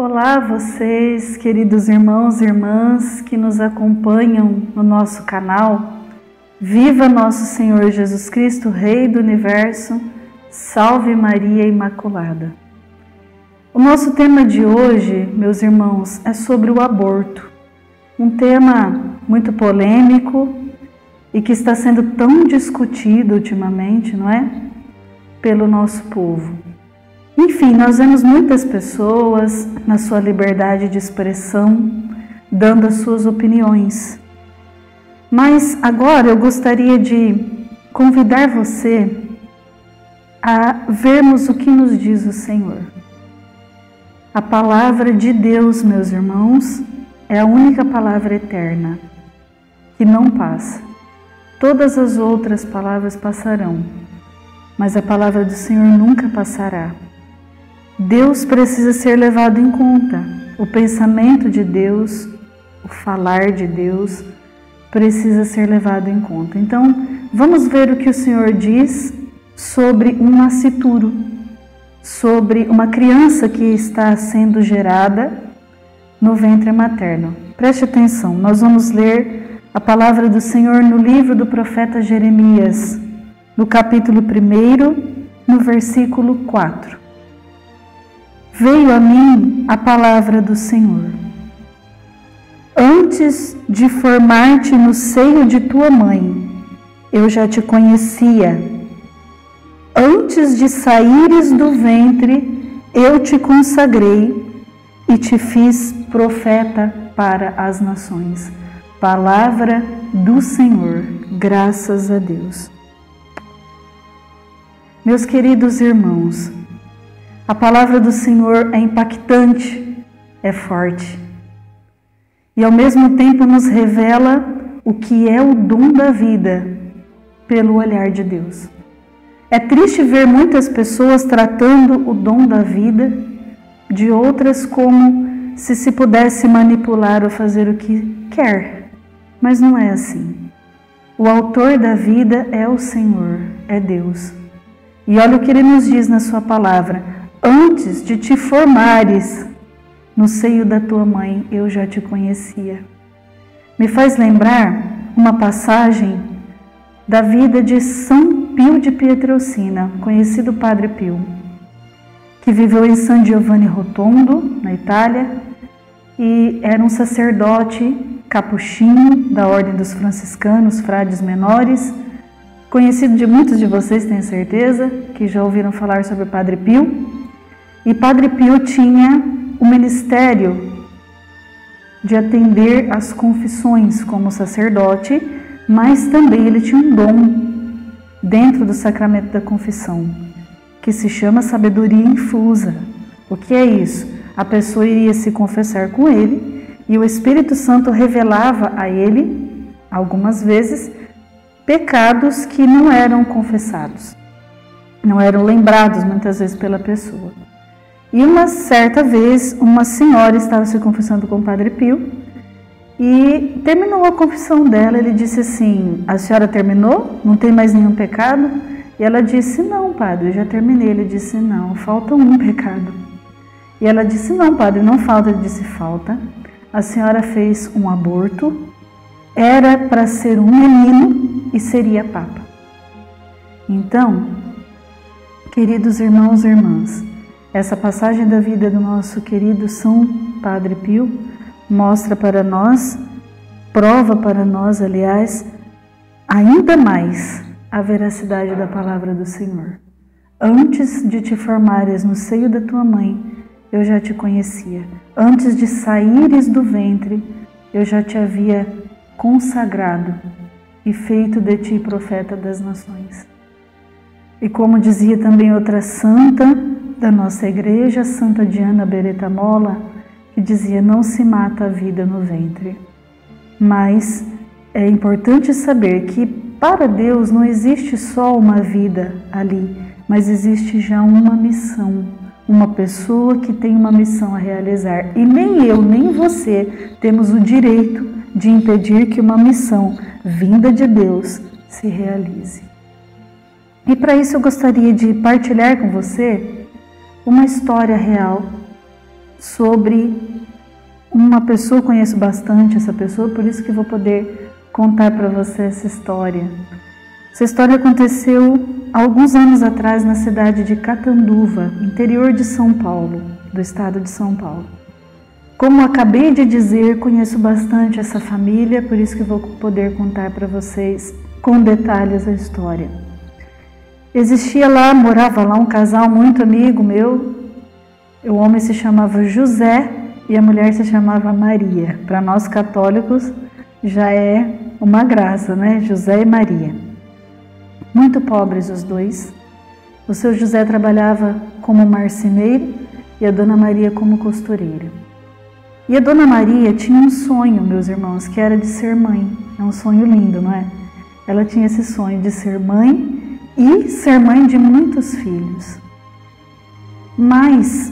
Olá vocês, queridos irmãos e irmãs que nos acompanham no nosso canal. Viva nosso Senhor Jesus Cristo, Rei do Universo, salve Maria Imaculada. O nosso tema de hoje, meus irmãos, é sobre o aborto. Um tema muito polêmico e que está sendo tão discutido ultimamente, não é? Pelo nosso povo. Enfim, nós vemos muitas pessoas na sua liberdade de expressão, dando as suas opiniões. Mas agora eu gostaria de convidar você a vermos o que nos diz o Senhor. A palavra de Deus, meus irmãos, é a única palavra eterna, que não passa. Todas as outras palavras passarão, mas a palavra do Senhor nunca passará. Deus precisa ser levado em conta. O pensamento de Deus, o falar de Deus, precisa ser levado em conta. Então, vamos ver o que o Senhor diz sobre um nascituro, sobre uma criança que está sendo gerada no ventre materno. Preste atenção, nós vamos ler a palavra do Senhor no livro do profeta Jeremias, no capítulo 1, no versículo 4. Veio a mim a palavra do Senhor. Antes de formar-te no seio de tua mãe, eu já te conhecia. Antes de saíres do ventre, eu te consagrei e te fiz profeta para as nações. Palavra do Senhor, graças a Deus. Meus queridos irmãos, a palavra do Senhor é impactante, é forte e ao mesmo tempo nos revela o que é o dom da vida pelo olhar de Deus. É triste ver muitas pessoas tratando o dom da vida de outras como se pudesse manipular ou fazer o que quer, mas não é assim. O autor da vida é o Senhor, é Deus. E olha o que Ele nos diz na sua palavra. Antes de te formares no seio da tua mãe, eu já te conhecia. Me faz lembrar uma passagem da vida de São Pio de Pietrelcina, conhecido Padre Pio, que viveu em San Giovanni Rotondo, na Itália, e era um sacerdote capuchinho da Ordem dos Franciscanos, frades menores, conhecido de muitos de vocês, tenho certeza, que já ouviram falar sobre o Padre Pio. E Padre Pio tinha o ministério de atender às confissões como sacerdote, mas também ele tinha um dom dentro do sacramento da confissão, que se chama sabedoria infusa. O que é isso? A pessoa iria se confessar com ele e o Espírito Santo revelava a ele, algumas vezes, pecados que não eram confessados, não eram lembrados muitas vezes pela pessoa. E uma certa vez, uma senhora estava se confessando com o Padre Pio e terminou a confissão dela. Ele disse assim: a senhora terminou? Não tem mais nenhum pecado? E ela disse: não, padre, eu já terminei. Ele disse: não, falta um pecado. E ela disse: não, padre, não falta. Ele disse: falta. A senhora fez um aborto, era para ser um menino e seria papa. Então, queridos irmãos e irmãs, essa passagem da vida do nosso querido São Padre Pio mostra para nós, prova para nós, aliás, ainda mais a veracidade da palavra do Senhor. Antes de te formares no seio da tua mãe, eu já te conhecia. Antes de saíres do ventre, eu já te havia consagrado e feito de ti profeta das nações. E como dizia também outra santa da nossa igreja, Santa Diana Beretta Molla, que dizia: não se mata a vida no ventre. Mas é importante saber que para Deus não existe só uma vida ali, mas existe já uma missão, uma pessoa que tem uma missão a realizar. E nem eu, nem você temos o direito de impedir que uma missão vinda de Deus se realize. E para isso eu gostaria de partilhar com você uma história real sobre uma pessoa, conheço bastante essa pessoa, por isso que vou poder contar para você essa história. Essa história aconteceu há alguns anos atrás na cidade de Catanduva, interior de São Paulo, do estado de São Paulo. Como acabei de dizer, conheço bastante essa família, por isso que vou poder contar para vocês com detalhes a história. Morava lá um casal muito amigo meu. O homem se chamava José e a mulher se chamava Maria. Para nós católicos já é uma graça, né? José e Maria. Muito pobres os dois. O seu José trabalhava como marceneiro e a dona Maria como costureira. E a dona Maria tinha um sonho, meus irmãos, que era de ser mãe. É um sonho lindo, não é? Ela tinha esse sonho de ser mãe e ser mãe de muitos filhos. Mas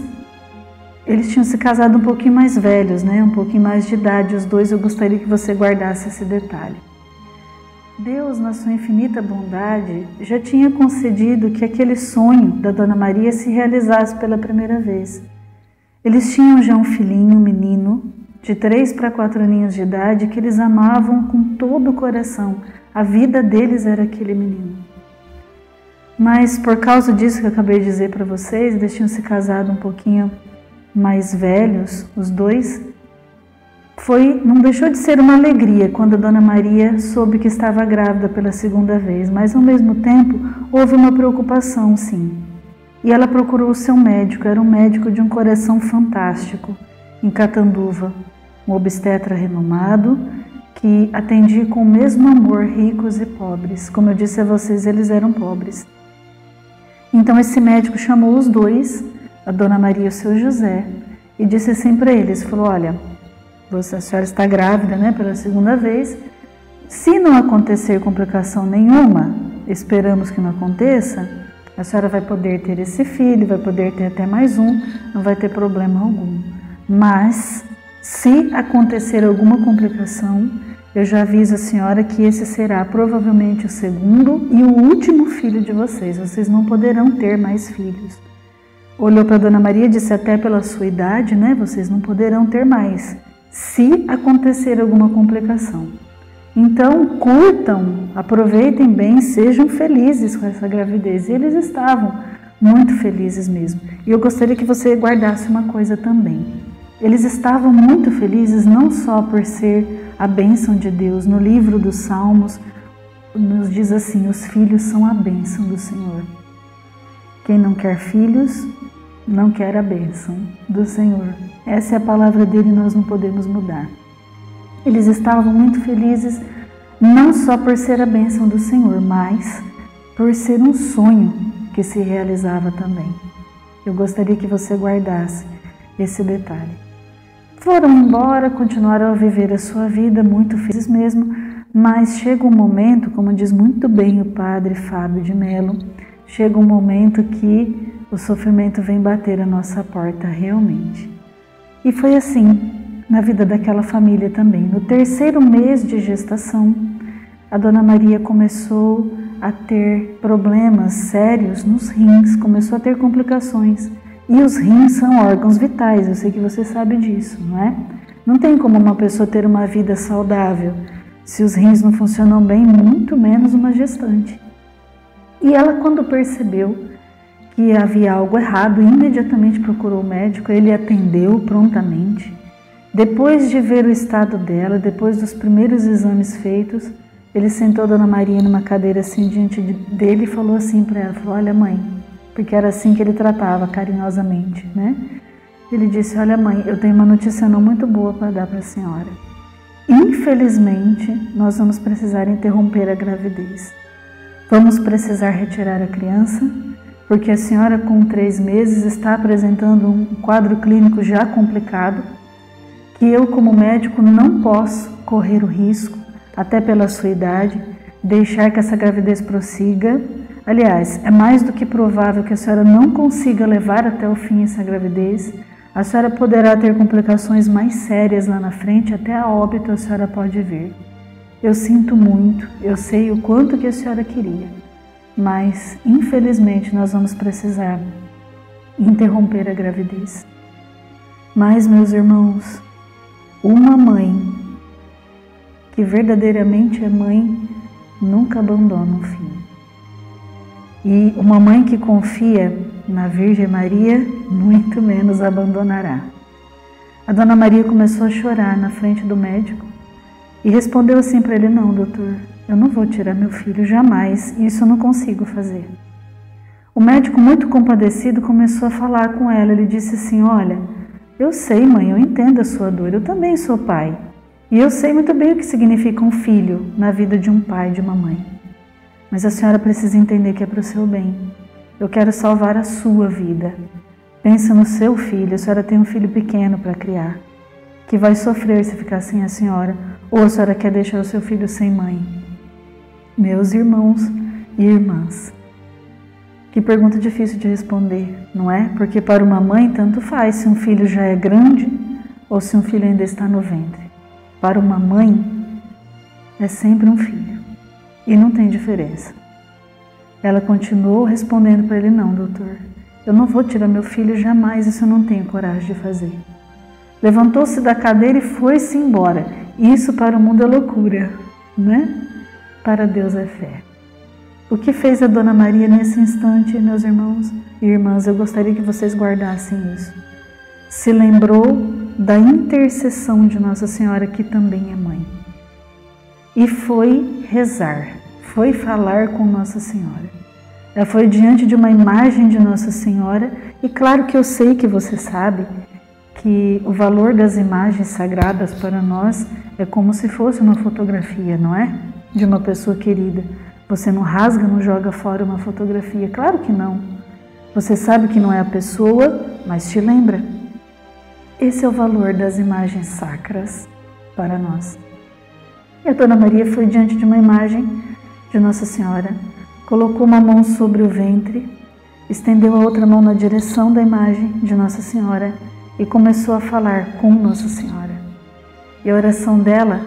eles tinham se casado um pouquinho mais velhos, né? Um pouquinho mais de idade, os dois. Eu gostaria que você guardasse esse detalhe. Deus, na sua infinita bondade, já tinha concedido que aquele sonho da Dona Maria se realizasse pela primeira vez. Eles tinham já um filhinho, um menino, de 3 para 4 aninhos de idade, que eles amavam com todo o coração. A vida deles era aquele menino. Mas por causa disso que eu acabei de dizer para vocês, eles tinham se casado um pouquinho mais velhos, os dois, não deixou de ser uma alegria quando a Dona Maria soube que estava grávida pela segunda vez, mas ao mesmo tempo houve uma preocupação, sim. E ela procurou o seu médico, era um médico de um coração fantástico, em Catanduva, um obstetra renomado, que atendia com o mesmo amor ricos e pobres. Como eu disse a vocês, eles eram pobres. Então esse médico chamou os dois, a Dona Maria e o seu José, e disse assim para eles, falou, olha, a senhora está grávida, né, pela segunda vez, se não acontecer complicação nenhuma, esperamos que não aconteça, a senhora vai poder ter esse filho, vai poder ter até mais um, não vai ter problema algum. Mas, se acontecer alguma complicação, eu já aviso a senhora que esse será provavelmente o segundo e o último filho de vocês. Vocês não poderão ter mais filhos. Olhou para a Dona Maria e disse, até pela sua idade, né, vocês não poderão ter mais, se acontecer alguma complicação. Então, curtam, aproveitem bem, sejam felizes com essa gravidez. E eles estavam muito felizes mesmo. E eu gostaria que você guardasse uma coisa também. Eles estavam muito felizes não só por ser a bênção de Deus. No livro dos Salmos, nos diz assim, os filhos são a bênção do Senhor. Quem não quer filhos, não quer a bênção do Senhor. Essa é a palavra dele e nós não podemos mudar. Eles estavam muito felizes, não só por ser a bênção do Senhor, mas por ser um sonho que se realizava também. Eu gostaria que você guardasse esse detalhe. Foram embora, continuaram a viver a sua vida, muito felizes mesmo, mas chega um momento, como diz muito bem o padre Fábio de Mello, chega um momento que o sofrimento vem bater a nossa porta realmente. E foi assim na vida daquela família também. No 3º mês de gestação, a Dona Maria começou a ter problemas sérios nos rins, começou a ter complicações. E os rins são órgãos vitais, eu sei que você sabe disso, não é? Não tem como uma pessoa ter uma vida saudável se os rins não funcionam bem, muito menos uma gestante. E ela, quando percebeu que havia algo errado, imediatamente procurou o médico, ele atendeu prontamente. Depois de ver o estado dela, depois dos primeiros exames feitos, ele sentou a Dona Maria numa cadeira assim diante dele e falou assim para ela, falou, olha mãe, porque era assim que ele tratava carinhosamente, né? Ele disse, olha mãe, eu tenho uma notícia não muito boa para dar para a senhora. Infelizmente, nós vamos precisar interromper a gravidez. Vamos precisar retirar a criança, porque a senhora com 3 meses está apresentando um quadro clínico já complicado, que eu como médico não posso correr o risco, até pela sua idade, deixar que essa gravidez prossiga. Aliás, é mais do que provável que a senhora não consiga levar até o fim essa gravidez. A senhora poderá ter complicações mais sérias lá na frente, até a óbito a senhora pode vir. Eu sinto muito, eu sei o quanto que a senhora queria, mas infelizmente nós vamos precisar interromper a gravidez. Mas, meus irmãos, uma mãe que verdadeiramente é mãe nunca abandona um filho. E uma mãe que confia na Virgem Maria, muito menos abandonará. A Dona Maria começou a chorar na frente do médico e respondeu assim para ele: não, doutor, eu não vou tirar meu filho, jamais, isso eu não consigo fazer. O médico, muito compadecido, começou a falar com ela. Ele disse assim: olha, eu sei, mãe, eu entendo a sua dor, eu também sou pai. E eu sei muito bem o que significa um filho na vida de um pai e de uma mãe. Mas a senhora precisa entender que é para o seu bem. Eu quero salvar a sua vida. Pensa no seu filho, a senhora tem um filho pequeno para criar, que vai sofrer se ficar sem a senhora, ou a senhora quer deixar o seu filho sem mãe? Meus irmãos e irmãs, que pergunta difícil de responder, não é? Porque para uma mãe tanto faz se um filho já é grande ou se um filho ainda está no ventre. Para uma mãe é sempre um filho e não tem diferença. Ela continuou respondendo para ele: não, doutor, eu não vou tirar meu filho jamais, isso eu não tenho coragem de fazer. Levantou-se da cadeira e foi-se embora. Isso para o mundo é loucura, né? Para Deus é fé. O que fez a Dona Maria nesse instante, meus irmãos e irmãs, eu gostaria que vocês guardassem isso. Se lembrou da intercessão de Nossa Senhora, que também é mãe. E foi rezar, foi falar com Nossa Senhora. Ela foi diante de uma imagem de Nossa Senhora, e claro que eu sei que você sabe que o valor das imagens sagradas para nós é como se fosse uma fotografia, não é? De uma pessoa querida. Você não rasga, não joga fora uma fotografia, claro que não. Você sabe que não é a pessoa, mas te lembra. Esse é o valor das imagens sacras para nós. E a Dona Maria foi diante de uma imagem de Nossa Senhora, colocou uma mão sobre o ventre, estendeu a outra mão na direção da imagem de Nossa Senhora e começou a falar com Nossa Senhora. E a oração dela,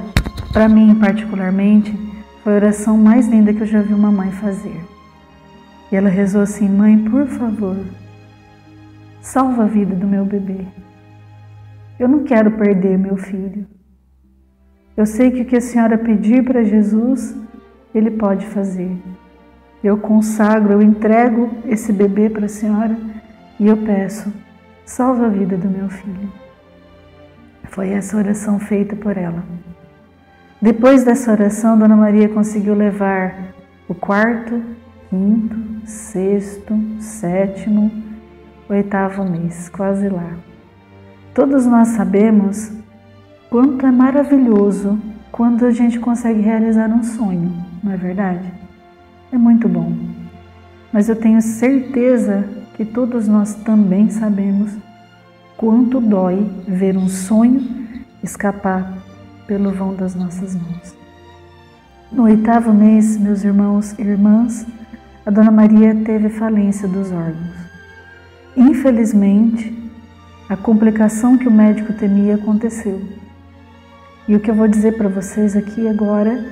para mim particularmente, foi a oração mais linda que eu já vi uma mãe fazer. E ela rezou assim: mãe, por favor, salva a vida do meu bebê. Eu não quero perder meu filho. Eu sei que o que a senhora pedir para Jesus, Ele pode fazer. Eu consagro, eu entrego esse bebê para a senhora e eu peço, salva a vida do meu filho. Foi essa oração feita por ela. Depois dessa oração, Dona Maria conseguiu levar o 4º, 5º, 6º, 7º, 8º mês, quase lá. Todos nós sabemos quanto é maravilhoso quando a gente consegue realizar um sonho, não é verdade? É muito bom. Mas eu tenho certeza que todos nós também sabemos quanto dói ver um sonho escapar pelo vão das nossas mãos. No 8º mês, meus irmãos e irmãs, a Dona Maria teve falência dos órgãos. Infelizmente, a complicação que o médico temia aconteceu. E o que eu vou dizer para vocês aqui agora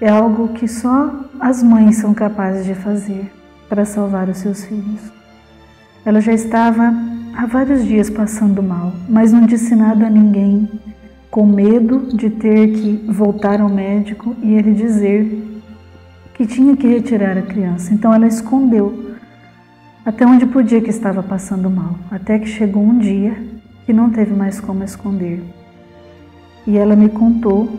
é algo que só as mães são capazes de fazer para salvar os seus filhos. Ela já estava há vários dias passando mal, mas não disse nada a ninguém, com medo de ter que voltar ao médico e ele dizer que tinha que retirar a criança. Então ela escondeu até onde podia que estava passando mal, até que chegou um dia que não teve mais como esconder. E ela me contou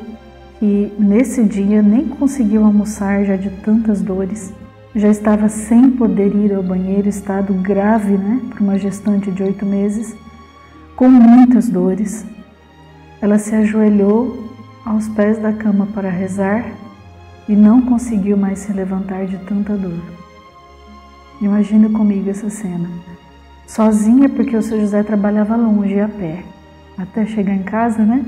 que nesse dia nem conseguiu almoçar já de tantas dores, já estava sem poder ir ao banheiro, estado grave, né, para uma gestante de 8 meses, com muitas dores. Ela se ajoelhou aos pés da cama para rezar e não conseguiu mais se levantar de tanta dor. Imagina comigo essa cena. Sozinha, porque o seu José trabalhava longe a pé, até chegar em casa, né?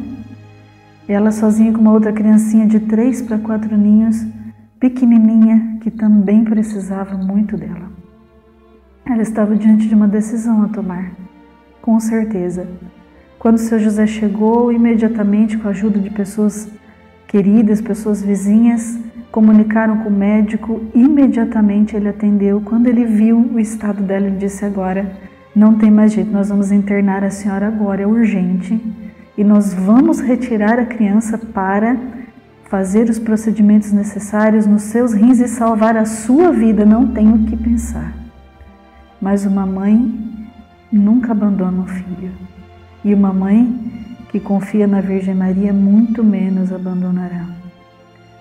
E ela sozinha com uma outra criancinha de 3 para 4 aninhos, pequenininha, que também precisava muito dela. Ela estava diante de uma decisão a tomar, com certeza. Quando o seu José chegou, imediatamente, com a ajuda de pessoas queridas, pessoas vizinhas, comunicaram com o médico, imediatamente ele atendeu. Quando ele viu o estado dela, ele disse: agora não tem mais jeito, nós vamos internar a senhora agora, é urgente, e nós vamos retirar a criança para fazer os procedimentos necessários nos seus rins e salvar a sua vida, não tenho o que pensar. Mas uma mãe nunca abandona um filho, e uma mãe que confia na Virgem Maria muito menos abandonará.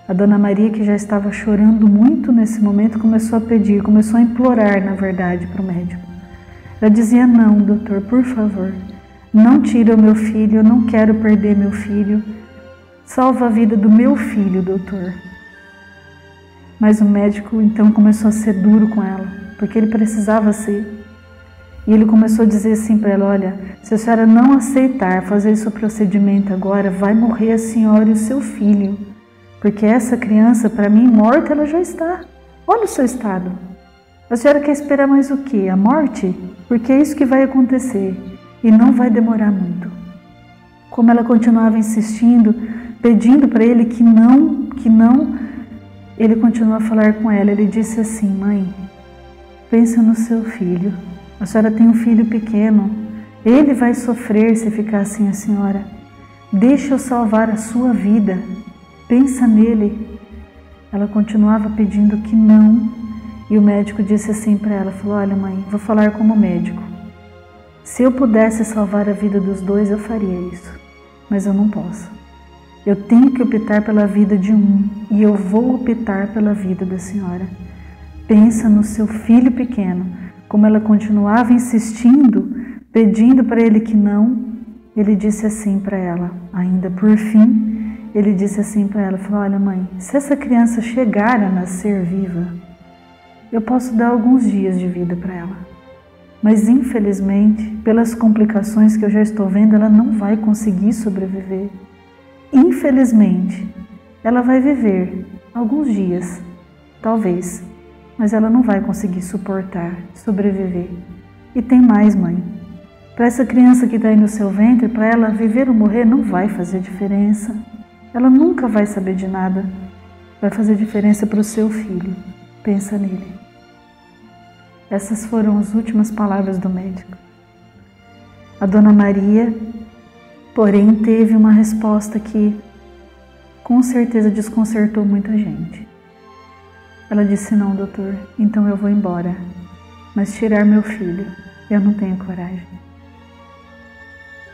A Dona Maria, que já estava chorando muito nesse momento, começou a pedir, começou a implorar, na verdade, para o médico. Ela dizia: não, doutor, por favor, não tira o meu filho, eu não quero perder meu filho, salva a vida do meu filho, doutor. Mas o médico então começou a ser duro com ela, porque ele precisava ser. E ele começou a dizer assim para ela: olha, se a senhora não aceitar fazer esse procedimento agora, vai morrer a senhora e o seu filho. Porque essa criança, para mim, morta, ela já está. Olha o seu estado. A senhora quer esperar mais o quê? A morte? Porque é isso que vai acontecer. E não vai demorar muito. Como ela continuava insistindo, pedindo para ele que não, ele continuou a falar com ela. Ele disse assim: mãe, pensa no seu filho. A senhora tem um filho pequeno. Ele vai sofrer se ficar assim, a senhora. Deixa eu salvar a sua vida. Pensa nele. Ela continuava pedindo que não. E o médico disse assim para ela, falou: olha mãe, vou falar como médico. Se eu pudesse salvar a vida dos dois, eu faria isso. Mas eu não posso. Eu tenho que optar pela vida de um. E eu vou optar pela vida da senhora. Pensa no seu filho pequeno. Como ela continuava insistindo, pedindo para ele que não, ele disse assim para ela, ainda por fim, ele disse assim para ela, falou: olha mãe, se essa criança chegar a nascer viva, eu posso dar alguns dias de vida para ela. Mas infelizmente, pelas complicações que eu já estou vendo, ela não vai conseguir sobreviver. Infelizmente, ela vai viver alguns dias, talvez, mas ela não vai conseguir suportar, sobreviver. E tem mais, mãe. Para essa criança que está aí no seu ventre, para ela viver ou morrer não vai fazer diferença. Ela nunca vai saber de nada. Vai fazer diferença para o seu filho. Pensa nele. Essas foram as últimas palavras do médico. A Dona Maria, porém, teve uma resposta que com certeza desconcertou muita gente. Ela disse: não, doutor, então eu vou embora, mas tirar meu filho, eu não tenho coragem.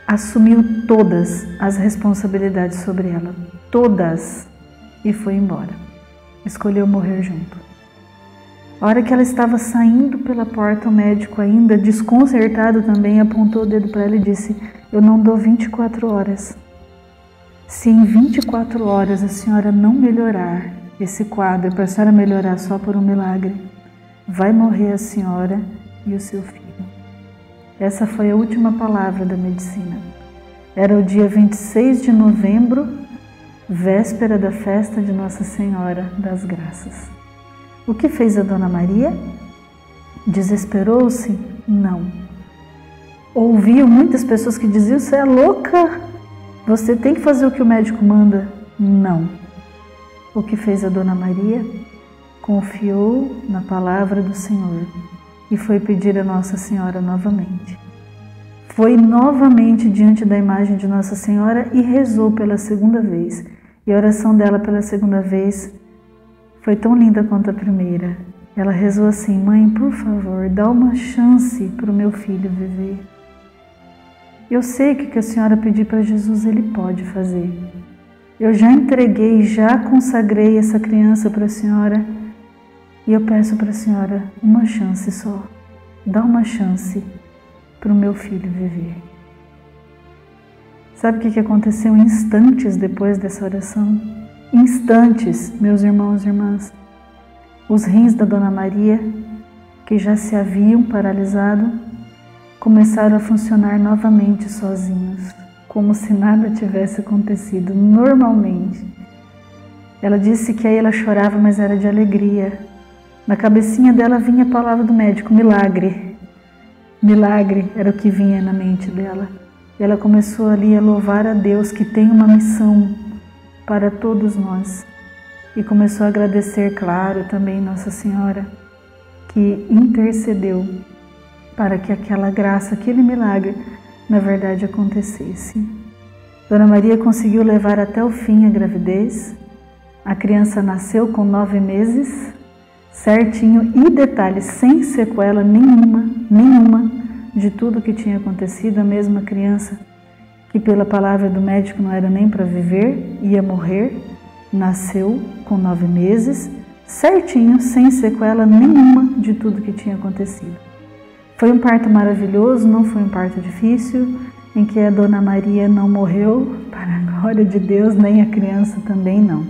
Assumiu todas as responsabilidades sobre ela, todas, e foi embora. Escolheu morrer junto. A hora que ela estava saindo pela porta, o médico, ainda desconcertado também, apontou o dedo para ela e disse: eu não dou 24 horas. Se em 24 horas a senhora não melhorar esse quadro, para a senhora melhorar só por um milagre, vai morrer a senhora e o seu filho. Essa foi a última palavra da medicina. Era o dia 26 de novembro, véspera da festa de Nossa Senhora das Graças. O que fez a Dona Maria? Desesperou-se? Não. Ouviu muitas pessoas que diziam: você é louca, você tem que fazer o que o médico manda. Não. O que fez a Dona Maria? Confiou na palavra do Senhor e foi pedir a Nossa Senhora novamente. Foi novamente diante da imagem de Nossa Senhora e rezou pela segunda vez. E a oração dela pela segunda vez foi tão linda quanto a primeira. Ela rezou assim: mãe, por favor, dá uma chance para o meu filho viver. Eu sei que o que a senhora pedir para Jesus, Ele pode fazer. Eu já entreguei, já consagrei essa criança para a senhora e eu peço para a senhora uma chance só. Dá uma chance para o meu filho viver. Sabe o que aconteceu instantes depois dessa oração? Instantes, meus irmãos e irmãs. Os rins da Dona Maria, que já se haviam paralisado, começaram a funcionar novamente sozinhos, como se nada tivesse acontecido, normalmente. Ela disse que aí ela chorava, mas era de alegria. Na cabecinha dela vinha a palavra do médico: milagre. Milagre era o que vinha na mente dela. E ela começou ali a louvar a Deus, que tem uma missão para todos nós. E começou a agradecer, claro, também Nossa Senhora, que intercedeu para que aquela graça, aquele milagre, na verdade acontecesse. Dona Maria conseguiu levar até o fim a gravidez. A criança nasceu com 9 meses, certinho e detalhe, sem sequela nenhuma de tudo que tinha acontecido. A mesma criança que pela palavra do médico não era nem para viver, ia morrer, nasceu com 9 meses, certinho, sem sequela nenhuma de tudo que tinha acontecido. Foi um parto maravilhoso, não foi um parto difícil, em que a Dona Maria não morreu, para a glória de Deus, nem a criança também não.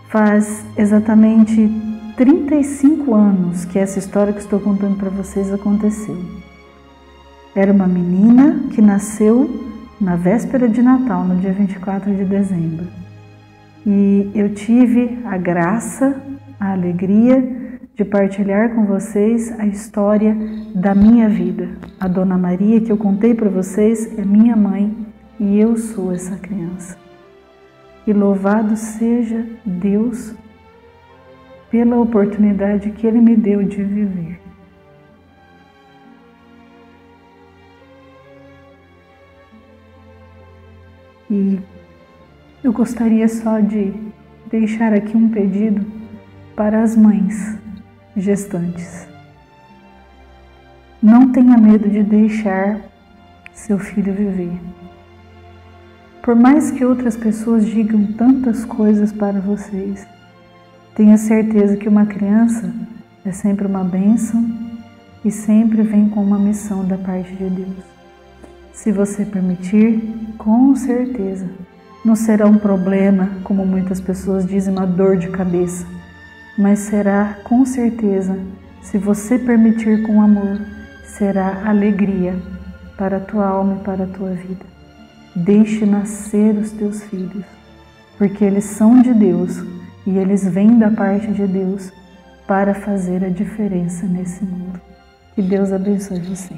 Faz exatamente 35 anos que essa história que estou contando para vocês aconteceu. Era uma menina que nasceu na véspera de Natal, no dia 24 de dezembro. E eu tive a graça, a alegria de partilhar com vocês a história da minha vida. A Dona Maria, que eu contei para vocês, é minha mãe e eu sou essa criança. E louvado seja Deus pela oportunidade que Ele me deu de viver. E eu gostaria só de deixar aqui um pedido para as mães gestantes. Não tenha medo de deixar seu filho viver. Por mais que outras pessoas digam tantas coisas para vocês, tenha certeza que uma criança é sempre uma bênção e sempre vem com uma missão da parte de Deus. Se você permitir, com certeza, não será um problema, como muitas pessoas dizem, uma dor de cabeça, mas será, com certeza, se você permitir com amor, será alegria para a tua alma e para a tua vida. Deixe nascer os teus filhos, porque eles são de Deus e eles vêm da parte de Deus para fazer a diferença nesse mundo. Que Deus abençoe você.